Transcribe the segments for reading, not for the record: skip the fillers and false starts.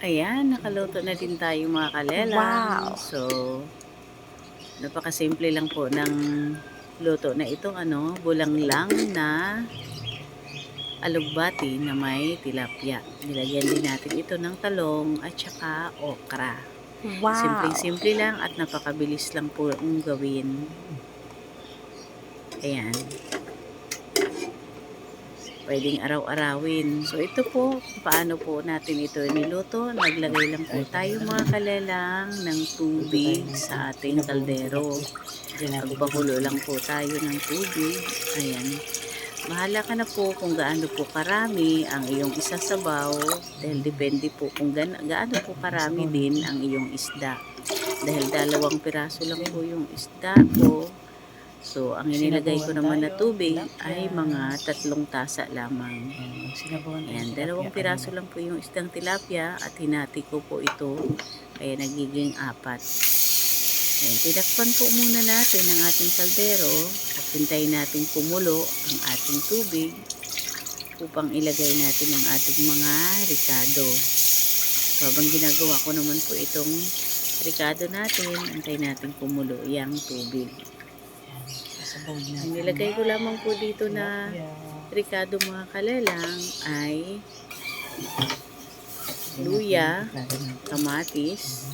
Ayan, nakaluto na din tayo mga kalelang. Wow! So, napakasimple lang po ng luto na ito, bulang lang na alugbati na may tilapia. Nilagyan din natin ito ng talong at saka okra. Wow! Simpleng-simple lang at napakabilis lang po ang gawin. Ayan. Pwedeng araw-arawin. So, ito po, paano po natin ito niluto. Naglagay lang po tayo mga kalelang ng tubig sa ating kaldero. Magpakulo lang po tayo ng tubig. Ayan. Bahala ka na po kung gaano po karami ang iyong isasabaw. Dahil depende po kung gaano po karami din ang iyong isda. Dahil 2 piraso lang po yung isda ko. So, ang inilagay ko naman na tubig ay mga 3 tasa lamang. Ayan, 2 piraso lang po yung isdang tilapia at hinati ko po ito kaya nagiging 4. Ayan, tinakpan po muna natin ang ating kaldero at hintayin natin kumulo ang ating tubig upang ilagay natin ang ating mga ricado. So, habang ginagawa ko naman po itong ricado natin, hintayin natin kumulo yung tubig. Ang nilagay ko lamang po dito na ricado mga kalelang ay luya, kamatis,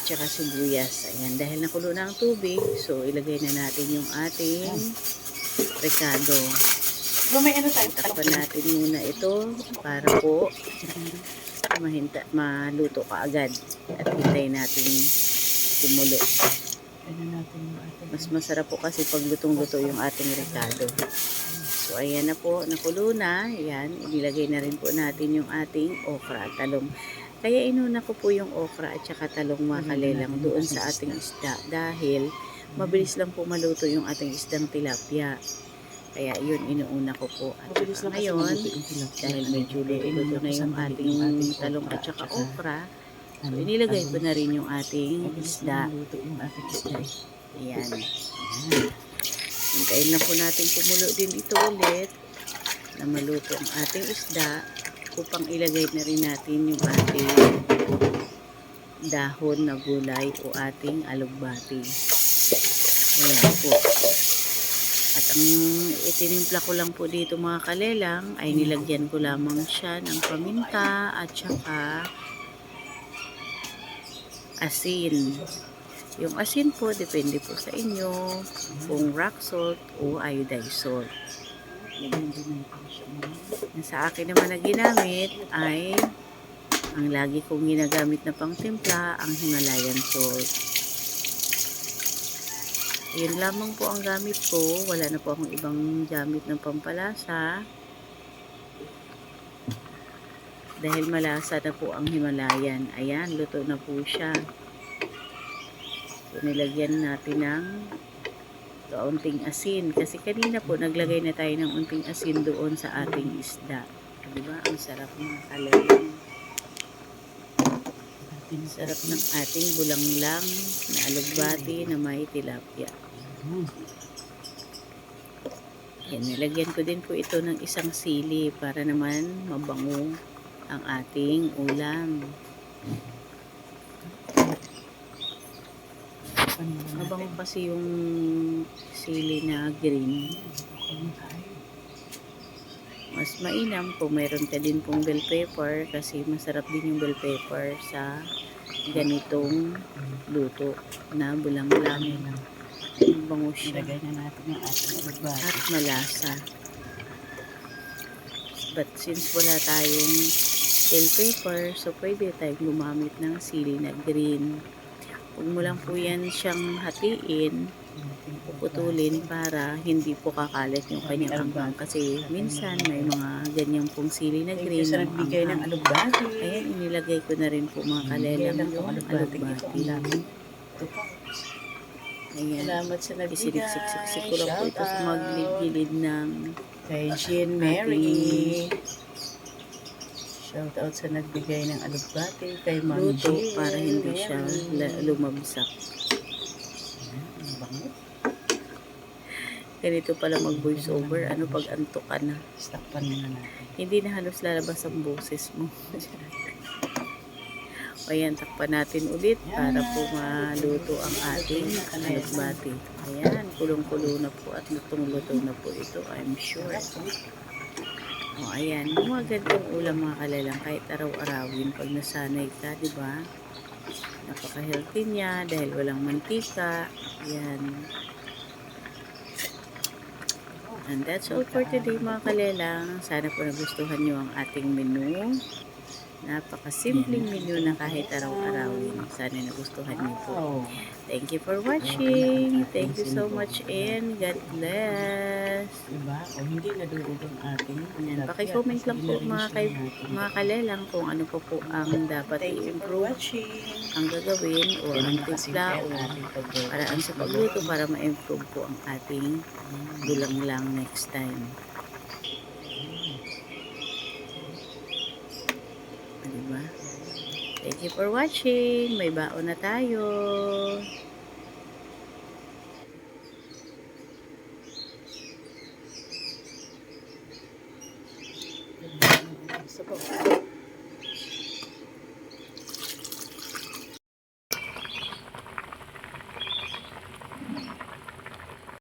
tsaka sibuyas. Ayan, dahil nakulo na ang tubig, so ilagay na natin yung ating ricado. Takpan natin muna ito para po maluto ka agad at hintayin natin kumulo. Mas masarap po kasi pag lutong-luto yung ating ricado. So, ayan na po, nakulo na. Ayan, inilagay na rin po natin yung ating okra at talong. Kaya inuna ko po yung okra at saka talong mga kalelang doon sa ating isda dahil mabilis lang po maluto yung ating isdang tilapia. Kaya yun, inuuna ko po. At saka ngayon, dahil medyo luto na yung ating talong at saka okra, so inilagay ko na rin yung ating isda. Ayan. Hintayin na po natin kumulo din ito ulit na maluto ang ating isda upang ilagay na rin natin yung ating dahon na gulay o ating alugbati. Ayan po. At ang itinimpla ko lang po dito mga kalelang ay nilagyan ko lamang siya ng paminta at saka asin. Yung asin po, depende po sa inyo kung rock salt o iodized salt. Sa akin naman na ginamit ay ang lagi kong ginagamit na pangtimpla, ang Himalayan salt. Yun lamang po ang gamit ko. Wala na po akong ibang gamit ng pampalasa. Dahil malasa na po ang Himalayan. Ayan, luto na po siya. So, nilagyan natin ng kaunting asin. Kasi kanina po, naglagay na tayo ng unting asin doon sa ating isda. Diba? Ang sarap mga kalelang. Sarap ng ating bulanglang na alugbati na may tilapia. Yan, nilagyan ko din po ito ng isang sili para naman mabango ang ating ulam. Mabango kasi yung sili na green. Mas mainam kung mayroon ka din pong bell pepper kasi masarap din yung bell pepper sa ganitong luto na bulanglang. Bango siya. Ilagay na natin yung ating alugbati. At malasa. But since wala tayong bell pepper, so pwede tayong gumamit ng sili na green. Huwag mo lang po yan siyang hatiin, puputulin para hindi po kakalat yung kanyang anghang. Kasi minsan may mga ganyan pong sili na green Sa ng nagbigay ng anghang. alugbati. Ayan, inilagay ko na rin po mga kalelang yung alugbati. Ayan, Salamat sa nagbigay. isiniksik-siksik ko lang po ito sa magilid ng Kay Jean Mary. Shout out sa nagbigay ng alugbati. Kay Ma'am luto Jean para hindi siya Mary. lumabsak. Ganito pala mag-voice over. Ano pag antok ka na? Takpan muna natin. Hindi na halos lalabas ang boses mo. O ayan, takpan natin ulit para po maluto ang ating alokbati. Ayan, kulong-kulo na po at lutong-luto na po ito, I'm sure. O ayan, yung mga ganitong ulam mga kalalang kahit araw-arawin pag nasanay ka, di ba? Napaka-healthy niya dahil walang mantika. Ayan. And that's all for today mga kalelang. Sana po nagustuhan nyo ang ating menu. Napakasimpleng menu na kahit araw-arawin. Sana nagustuhan niyo po. Wow. Thank you for watching. Thank you so much and God bless. Diba? O hindi nadurog ang ating Ayan, tilapia paki-comment kasi lang po ina-rinse na natin. mga kalelang kung ano pa po ang dapat Thank you for i-improve, watching. ang gagawin o ang timpla o paraan sa pagluto para ma-improve po ang ating bulanglang next time. Diba? Thank you for watching. May baon na tayo. Sabaw.